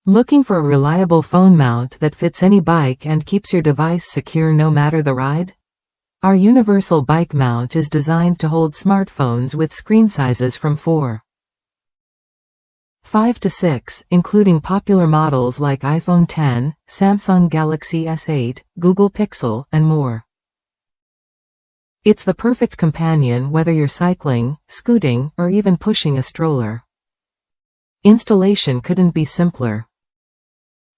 Looking for a reliable phone mount that fits any bike and keeps your device secure no matter the ride? Our universal bike mount is designed to hold smartphones with screen sizes from 4.5 to 6, including popular models like iPhone X, Samsung Galaxy S8, Google Pixel, and more. It's the perfect companion whether you're cycling, scooting, or even pushing a stroller. Installation couldn't be simpler.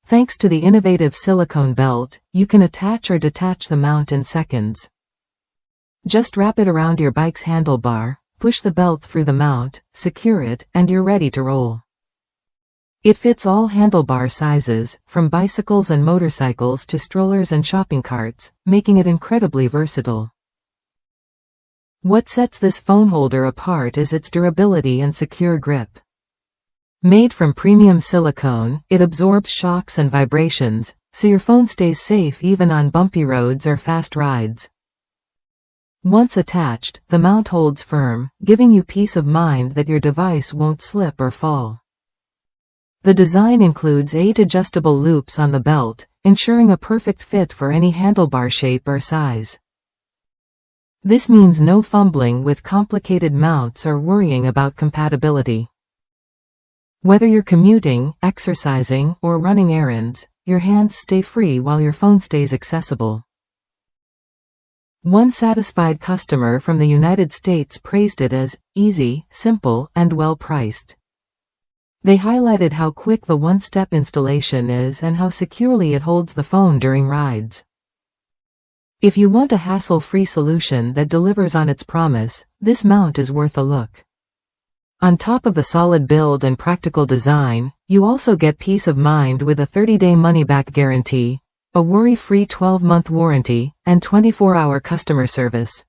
Thanks to the innovative silicone belt, you can attach or detach the mount in seconds. Just wrap it around your bike's handlebar, push the belt through the mount, secure it, and you're ready to roll. It fits all handlebar sizes, from bicycles and motorcycles to strollers and shopping carts, making it incredibly versatile. What sets this phone holder apart is its durability and secure grip. Made from premium silicone, it absorbs shocks and vibrations, so your phone stays safe even on bumpy roads or fast rides. Once attached, the mount holds firm, giving you peace of mind that your device won't slip or fall. The design includes 8 adjustable loops on the belt, ensuring a perfect fit for any handlebar shape or size. This means no fumbling with complicated mounts or worrying about compatibility. Whether you're commuting, exercising, or running errands, your hands stay free while your phone stays accessible. One satisfied customer from the United States praised it as easy, simple, and well-priced. They highlighted how quick the one-step installation is and how securely it holds the phone during rides. If you want a hassle-free solution that delivers on its promise, this mount is worth a look. On top of the solid build and practical design, you also get peace of mind with a 30-day money-back guarantee, a worry-free 12-month warranty, and 24-hour customer service.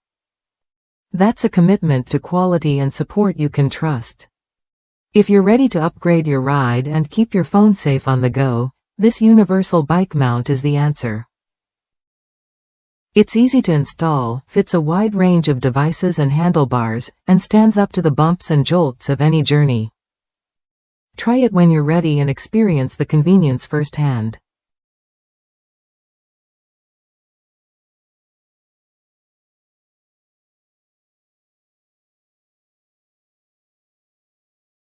That's a commitment to quality and support you can trust. If you're ready to upgrade your ride and keep your phone safe on the go, this universal bike mount is the answer. It's easy to install, fits a wide range of devices and handlebars, and stands up to the bumps and jolts of any journey. Try it when you're ready and experience the convenience firsthand.